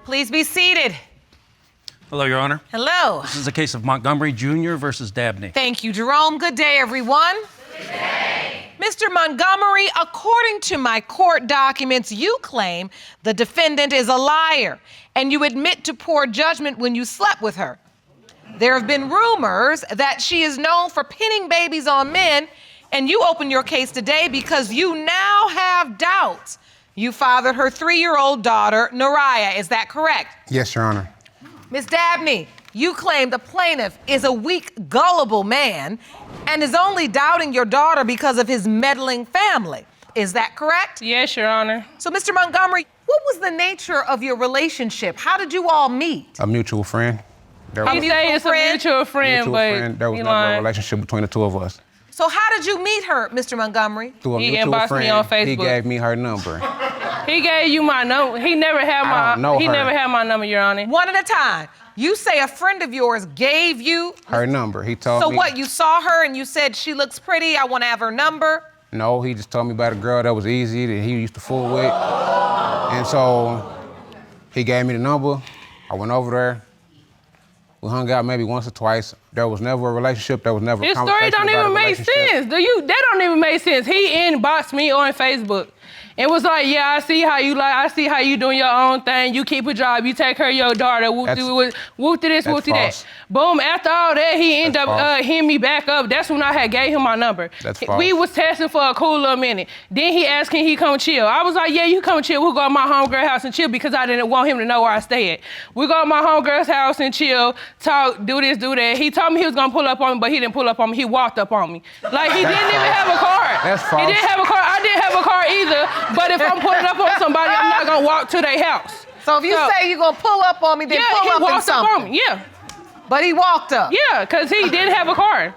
Please be seated. Hello, Your Honor. Hello. This is a case of Montgomery Jr. versus Dabney. Thank you, Jerome. Good day, everyone. Good day. Mr. Montgomery, according to my court documents, you claim the defendant is a liar, and you admit to poor judgment when you slept with her. There have been rumors that she is known for pinning babies on men, and you open your case today because you now have doubts. You fathered her 3-year-old daughter, Nariah. Is that correct? Yes, Your Honor. Ms. Dabney, you claim the plaintiff is a weak, gullible man and is only doubting your daughter because of his meddling family. Is that correct? Yes, Your Honor. So, Mr. Montgomery, what was the nature of your relationship? How did you all meet? A mutual friend. He say it's a mutual friend, There was never a relationship between the two of us. So how did you meet her, Mr. Montgomery? Through a He mutual inboxed friend, me on Facebook. he gave me her number. He gave you my number. He never had I don't know her. never had my number, Your Honor. One at a time. You say a friend of yours gave you Her number. He told me. So what, you saw her and you said, she looks pretty, I want to have her number? No, he just told me about a girl that was easy, that he used to fool with. And so he gave me the number. I went over there. We hung out maybe once or twice. There was never a relationship. There was never a His conversation story don't about a even make relationship. sense. That don't even make sense. He inboxed me on Facebook. It was like, yeah, I see how you doing your own thing. You keep a job, you take care of your daughter, whoop-de this, whoop-de that. Boom, after all that, he ended up hitting me back up. That's when I had gave him my number. That's false. We was testing for a cool little minute. Then he asked, can he come chill? I was like, yeah, you come chill. We'll go to my homegirl house and chill because I didn't want him to know where I stay at. We go to my homegirl's house and chill, talk, do this, do that. He told me he was gonna pull up on me, but he didn't pull up on me. He walked up on me. Like, he didn't even have a car. That's false. He didn't have a car. I didn't have a car either, but if I'm pulling up on somebody, I'm not gonna walk to their house. So if you say you're gonna pull up on me, then pull up in something. On me. Yeah. But he walked up. Yeah, because he didn't have a car.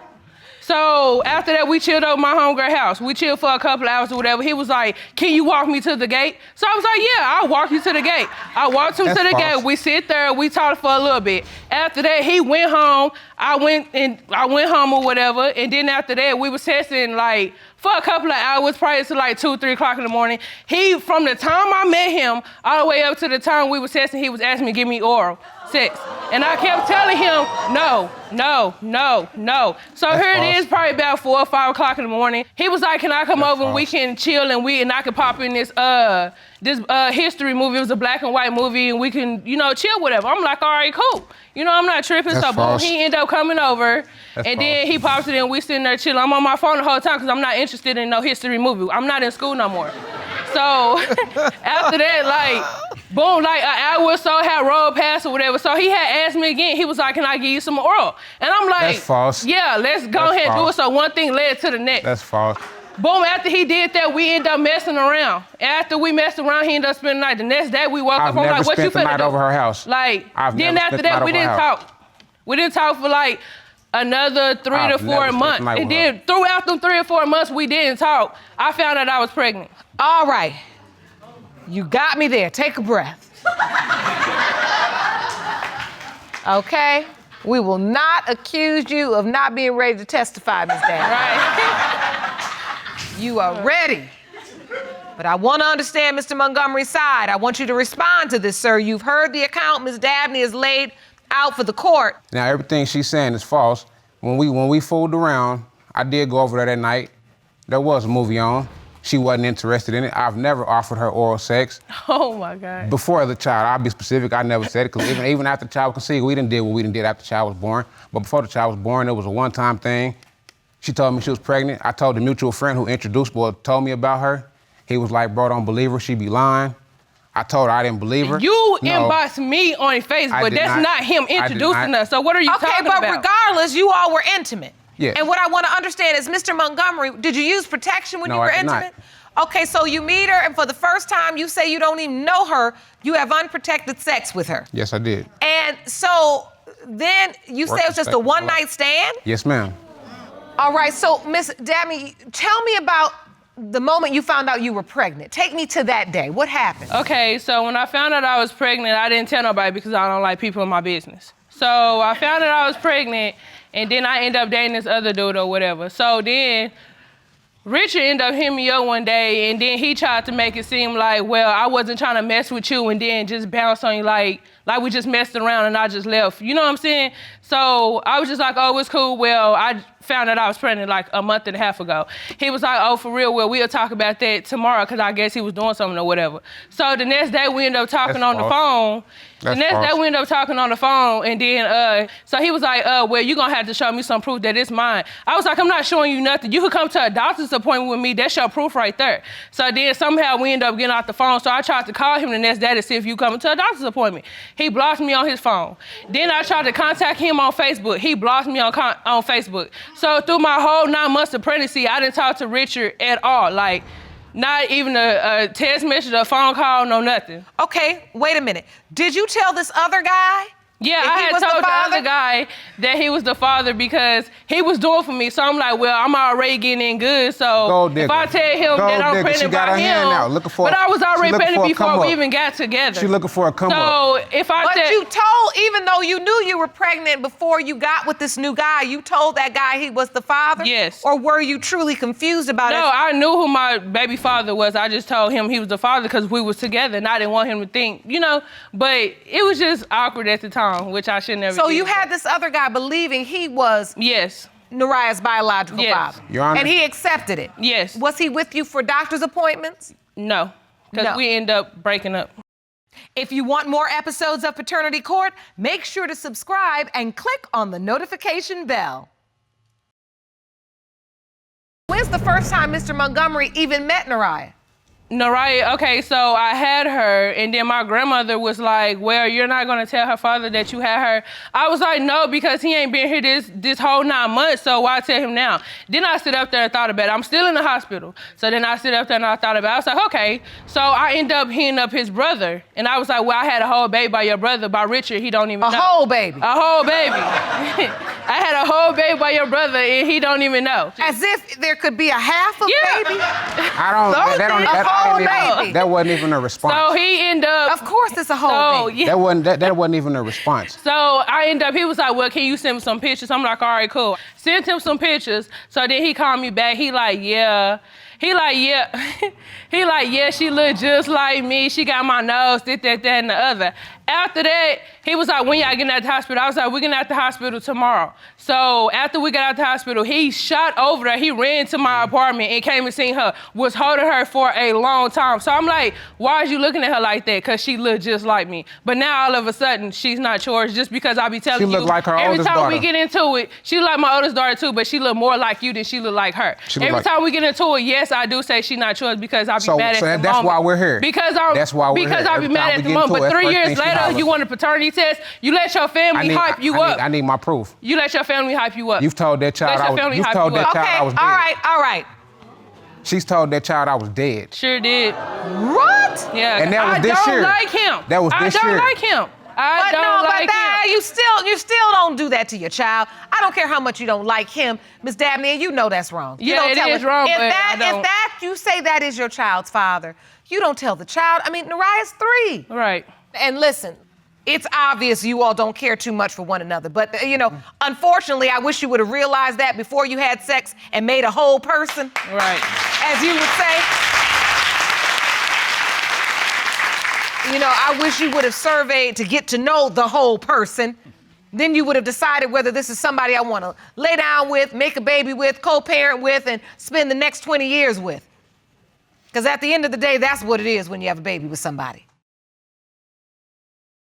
So after that, we chilled over my homegirl house. We chilled for a couple of hours or whatever. He was like, can you walk me to the gate? So I was like, yeah, I'll walk you to the gate. I walked him to the gate. We sit there, we talked for a little bit. After that, he went home. I went home or whatever. And then after that, we was texting like for a couple of hours, probably to like 2, 3 o'clock in the morning. From the time I met him all the way up to the time we was texting, he was asking me to give me oral sex. And I kept telling him, no. So here it is, probably about 4 or 5 o'clock in the morning. He was like, can I come over and we can chill and I can pop in this history movie. It was a black and white movie and we can, chill, whatever. I'm like, all right, cool. I'm not tripping. So boom, he ended up coming over then he pops it in, we sitting there chilling. I'm on my phone the whole time because I'm not interested in no history movie. I'm not in school no more. So after that, boom, an hour or so had rolled past or whatever. So he had asked me again. He was like, can I give you some oral? And I'm like, that's false. Yeah, let's go ahead and do it. So one thing led to the next. That's false. Boom, after he did that, we ended up messing around. After we messed around, he ended up spending the night. The next day, we woke up, I'm like, what you finna do? I've never spent the night over her house. Then after that, we didn't talk. We didn't talk for another 3 to 4 months. And then throughout them 3 or 4 months, we didn't talk. I found out I was pregnant. All right. You got me there. Take a breath. Okay? We will not accuse you of not being ready to testify, Ms. Dabney. Right. You are ready. But I want to understand Mr. Montgomery's side. I want you to respond to this, sir. You've heard the account Ms. Dabney has laid out for the court. Now, everything she's saying is false. When we fooled around, I did go over there that night. There was a movie on. She wasn't interested in it. I've never offered her oral sex. Oh, my God. Before the child, I'll be specific, I never said it, because even after the child was conceived, we didn't do what we did after the child was born. But before the child was born, it was a one-time thing. She told me she was pregnant. I told the mutual friend who told me about her. He was like, bro, don't believe her, she be lying. I told her I didn't believe her. You inboxed me on Facebook. That's not him introducing us. So what are you talking about? Okay, but regardless, you all were intimate. Yeah. And what I want to understand is, Mr. Montgomery, did you use protection when you were intimate? Not. Okay, so you meet her, and for the first time, you say you don't even know her. You have unprotected sex with her. Yes, I did. And so then you say it was just a one-night stand? Yes, ma'am. All right, so Miss Dabney, tell me about the moment you found out you were pregnant. Take me to that day. What happened? Okay, so when I found out I was pregnant, I didn't tell nobody because I don't like people in my business. So I found out I was pregnant, and then I ended up dating this other dude or whatever. So then Richard ended up hitting me up one day, and then he tried to make it seem like, well, I wasn't trying to mess with you, and then just bounce on you like we just messed around and I just left. You know what I'm saying? So I was just like, oh, it's cool. Well, I found out I was pregnant like a month and a half ago. He was like, oh, for real? Well, we'll talk about that tomorrow, because I guess he was doing something or whatever. So the next day we ended up talking on the phone. The next day we ended up talking on the phone, and then, so he was like, well, you're gonna have to show me some proof that it's mine. I was like, I'm not showing you nothing. You could come to a doctor's appointment with me, that's your proof right there. So then somehow we ended up getting off the phone, so I tried to call him the next day to see if you coming to a doctor's appointment. He blocked me on his phone. Then I tried to contact him on Facebook. He blocked me on Facebook. So through my whole 9 months of pregnancy, I didn't talk to Richard at all. Like, not even a text message, a phone call, no nothing. Okay, wait a minute. Did you tell this other guy? Yeah, I had told the other guy that he was the father because he was doing for me. So I'm like, well, I'm already getting in good. So if I tell him that I'm pregnant by him, but I was already pregnant before we even got together. She looking for a come up. So if I But you told, even though you knew you were pregnant before you got with this new guy, you told that guy he was the father? Yes. Or were you truly confused about it? No, I knew who my baby father was. I just told him he was the father because we was together and I didn't want him to think, but it was just awkward at the time, which I should never So did. you had this other guy believing he was Naraya's biological father. Your Honor. And he accepted it. Yes. Was he with you for doctor's appointments? No, because we end up breaking up. If you want more episodes of Paternity Court, make sure to subscribe and click on the notification bell. When's the first time Mr. Montgomery even met Naraya? Naraya, okay, so I had her, and then my grandmother was like, well, you're not gonna tell her father that you had her. I was like, no, because he ain't been here this whole 9 months, so why tell him now? Then I sit up there and thought about it. I'm still in the hospital. So then I sit up there and I thought about it. I was like, okay. So I end up hitting up his brother, and I was like, well, I had a whole baby by your brother, by Richard, he don't even know. A whole baby? A whole baby. I had a whole baby by your brother, and he don't even know. As if there could be a half of baby? That wasn't even a response. So he ended up. Of course it's a whole baby. Yeah. That wasn't even a response. So I ended up, he was like, well, can you send me some pictures? I'm like, all right, cool. Sent him some pictures. So then he called me back. He like, yeah. He like, yeah, she look just like me. She got my nose, this, that, and the other. After that, he was like, when y'all getting out the hospital? I was like, we're getting out the hospital tomorrow. So after we got out the hospital, he shot over there. He ran to my apartment and came and seen her, was holding her for a long time. So I'm like, why is you looking at her like that? Because she looked just like me. But now all of a sudden, she's not yours just because I be telling you. She look like her every oldest time daughter. we get into it, she look like my oldest daughter too, but she look more like you than she look like her. Every time we get into it, yes, I do say she not yours because I be mad at the moment. That's why we're here. Because I be mad at the moment. But 3 years later, you want a paternity test, you let your family hype you up. I need my proof. You let your family hype you up. You've told that child I was dead. All right. She's told that child I was dead. Sure did. What? Yeah. And that was this year. I don't like him. That was this year. I don't like him. I don't like him. You still don't do that to your child. I don't care how much you don't like him, Miss Dabney, and you know that's wrong. You Yeah, don't it tell is wrong, but I don't. If you say that is your child's father, you don't tell the child. I mean, Naraya's 3. Right. And listen, it's obvious you all don't care too much for one another. But, unfortunately, I wish you would have realized that before you had sex and made a whole person. Right. As you would say. I wish you would have surveyed to get to know the whole person. Then you would have decided whether this is somebody I want to lay down with, make a baby with, co-parent with, and spend the next 20 years with. Because at the end of the day, that's what it is when you have a baby with somebody.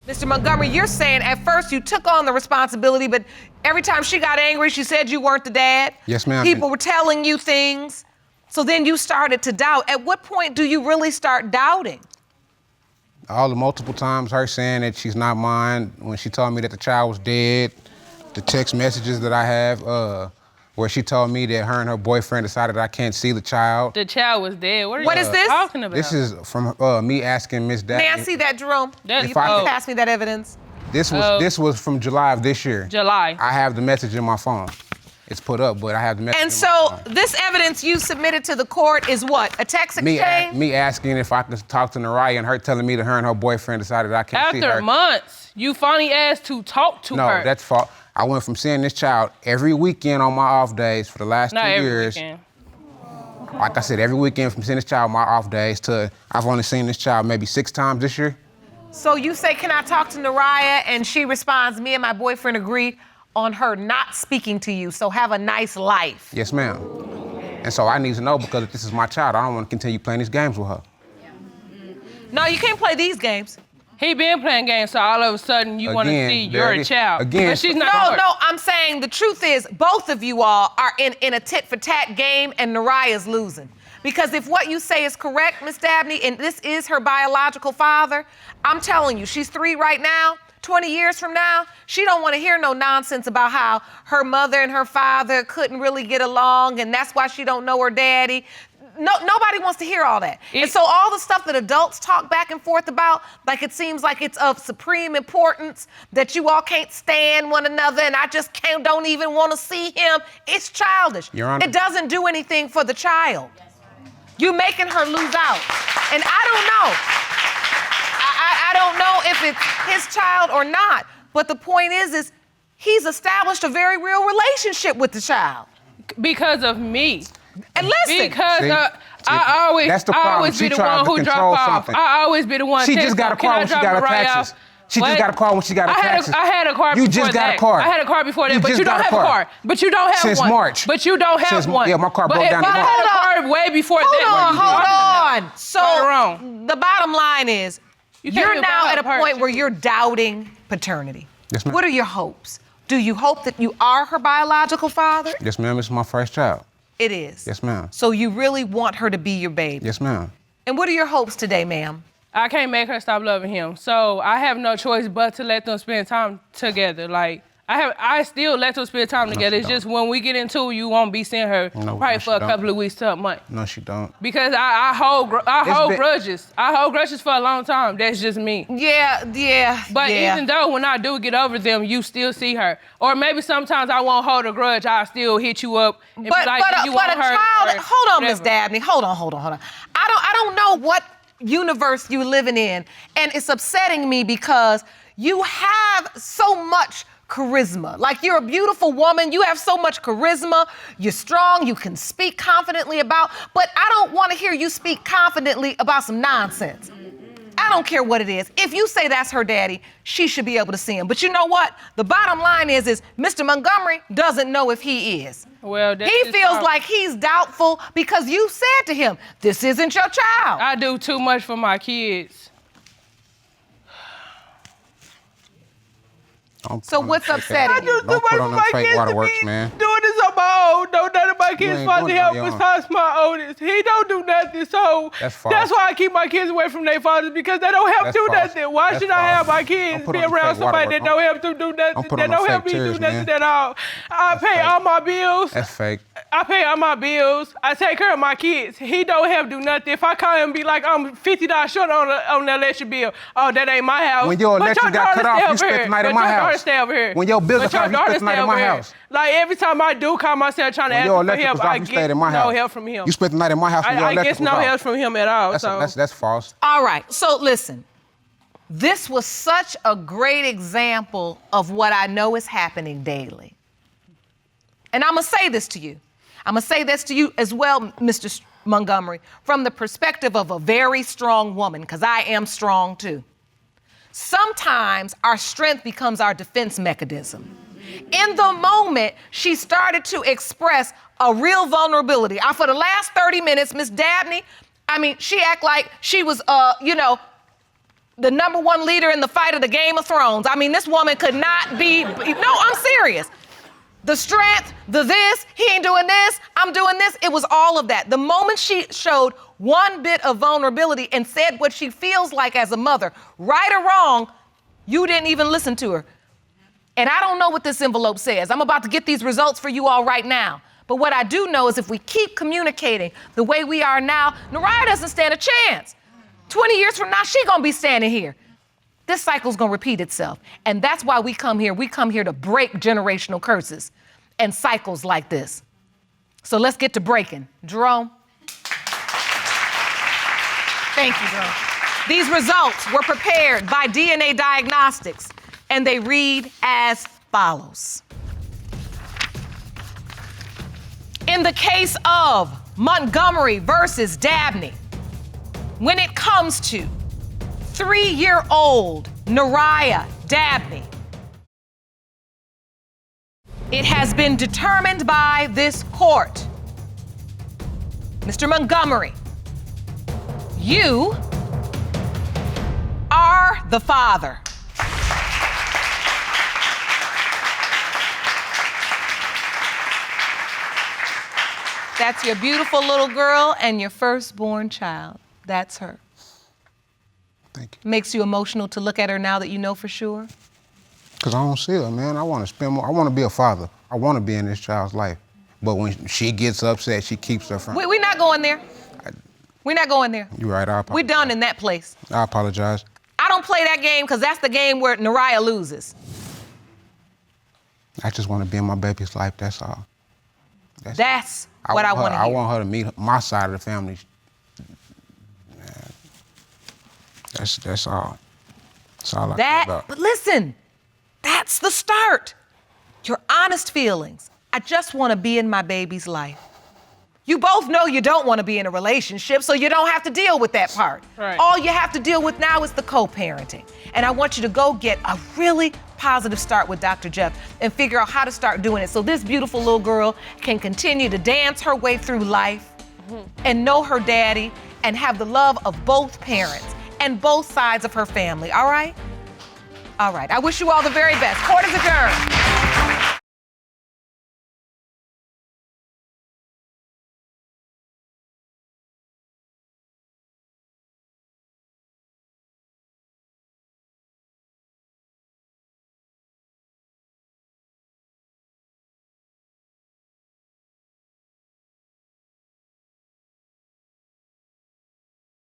Mr. Montgomery, you're saying at first you took on the responsibility, but every time she got angry, she said you weren't the dad. Yes, ma'am. People were telling you things. So then you started to doubt. At what point do you really start doubting? All the multiple times her saying that she's not mine, when she told me that the child was dead, the text messages that I have, where she told me that her and her boyfriend decided I can't see the child. The child was dead. What is you this? talking about? This is from me asking Miss Dabney. May I see that, Jerome? If I can pass me that evidence. This was from July of this year. July. I have the message in my phone. It's put up, but I have the message. And so this evidence you submitted to the court is what? A text exchange? Me asking if I could talk to Naraya and her telling me that her and her boyfriend decided I can't see her. After months, you finally asked to talk to her. No, that's false. I went from seeing this child every weekend on my off days for the last 2 years. Weekend. Like I said, every weekend from seeing this child my off days to I've only seen this child maybe 6 times this year. So you say, can I talk to Naraya? And she responds, me and my boyfriend agree on her not speaking to you, so have a nice life. Yes, ma'am. And so I need to know because if this is my child, I don't want to continue playing these games with her. No, you can't play these games. He been playing games, so all of a sudden you want to Again, see there your it is. child. Again. But she's not. No, I'm saying the truth is both of you all are in a tit-for-tat game and Naraya's losing. Because if what you say is correct, Miss Dabney, and this is her biological father, I'm telling you, she's 3 right now. 20 years from now, she don't want to hear no nonsense about how her mother and her father couldn't really get along and that's why she don't know her daddy. No, nobody wants to hear all that. And so all the stuff that adults talk back and forth about, like it seems like it's of supreme importance, that you all can't stand one another and I just don't even want to see him, it's childish. Your Honor. It doesn't do anything for the child. You're making her lose out. And I don't know. I don't know if it's his child or not, but the point is he's established a very real relationship with the child. Because of me. And listen. Because See? I always, That's the I problem. always She be the tries one to who control drop off. something. I always be the one. She text just got her, a car when she "Can I got her drop Mariah taxes. off?" She What? just got a car when she got her taxes. I had a car You before just got that. a car. I had a car before that, You but just you don't got a have a car. car. But you don't have Since one. March. But you don't have Since- one. yeah, my car broke but down I in had March. a car way before that. Hold on. So Right or wrong? the bottom line is You can't you're be now about at a her. point where you're doubting paternity. Yes, ma'am. What are your hopes? Do you hope that you are her biological father? Yes, ma'am, this is my first child. It is. Yes, ma'am. So you really want her to be your baby. Yes, ma'am. And what are your hopes today, ma'am? I can't make her stop loving him. So I have no choice but to let them spend time together. Like, I still let them spend time together. It's just when we get into it, you won't be seeing her probably for a couple of weeks to a month. No, she don't. Because I hold been- grudges. I hold grudges for a long time. That's just me. Yeah. But even though when I do get over them, you still see her. Or maybe sometimes I won't hold a grudge. I'll still hit you up and But be like, "Do you a want her?" child, or hold on, Miss whatever. Dabney, hold on. I don't know what universe you're living in, and it's upsetting me because you have so much charisma. Like, you're a beautiful woman, you have so much charisma, you're strong, you can speak confidently about, but I don't want to hear you speak confidently about some nonsense. I don't care what it is. If you say that's her daddy, she should be able to see him. But you know what? The bottom line is Mr. Montgomery doesn't know if he is. Well, that's He his feels problem. like he's doubtful because you said to him, this isn't your child. I do too much for my kids. So what's upsetting you? Don't put on them fake waterworks, man. Doing this on my own. No, none of my kids ain't supposed to doing it help on your own. besides my oldest. He don't do nothing, so That's false. that's why I keep my kids away from their fathers because they don't help That's do false. nothing. Why That's should I have false. my kids Don't put be on the around fake somebody waterwork. that don't help them do nothing, Don't put that on no don't help fake me do tears, nothing man. at all? I pay fake. all my bills. That's fake. I pay all my bills. I take care of my kids. He don't help do nothing. If I call him and be like, I'm $50 short on the electric bill, oh, that ain't my house. When your But electric got daughter cut off, stay you over spent here. the night at But my your daughter house. stay over here. When your bills But got cut off, you daughter spent the night stay at my over here. house. Like, every time I do call myself trying to When ask your him for electric help, was off, I you stayed get in my no house. help from him. You spent the night at my house when your I electric guess was no off. help from him at all. So That's false. All right, so listen. This was such a great example of what I know is happening daily. And I'm gonna say this to you. I'm gonna say this to you as well, Mr. Montgomery, from the perspective of a very strong woman, because I am strong too. Sometimes our strength becomes our defense mechanism. In the moment, she started to express a real vulnerability. For the last 30 minutes, Miss Dabney, she act like she was, the #1 leader in the fight of the Game of Thrones. This woman could not be, no, I'm serious. The strength, the this, he ain't doing this, I'm doing this. It was all of that. The moment she showed one bit of vulnerability and said what she feels like as a mother, right or wrong, you didn't even listen to her. And I don't know what this envelope says. I'm about to get these results for you all right now. But what I do know is if we keep communicating the way we are now, Naraya doesn't stand a chance. 20 years from now, she gonna be standing here. This cycle's gonna repeat itself. And that's why we come here. We come here to break generational curses and cycles like this. So let's get to breaking. Jerome. Thank you, Jerome. These results were prepared by DNA Diagnostics, and they read as follows. In the case of Montgomery versus Dabney. When it comes to 3-year-old Nariah Dabney, it has been determined by this court. Mr. Montgomery, you are the father. That's your beautiful little girl and your firstborn child. That's her. Thank you. Makes you emotional to look at her now that you know for sure? Because I don't see her, man. I want to spend more. I want to be a father. I want to be in this child's life. But when she gets upset, she keeps her from. We're not going there. We're not going there. You're right. I apologize. We're done in that place. I apologize. I don't play that game because that's the game where Nariah loses. I just want to be in my baby's life. That's all. That's what I want to hear. I want her to meet my side of the family. That's all. That's all I care about. But listen, that's the start. Your honest feelings. I just want to be in my baby's life. You both know you don't want to be in a relationship, so you don't have to deal with that part. Right. All you have to deal with now is the co-parenting. And I want you to go get a really positive start with Dr. Jeff and figure out how to start doing it so this beautiful little girl can continue to dance her way through life and know her daddy and have the love of both parents and both sides of her family, all right? All right, I wish you all the very best. Court is adjourned.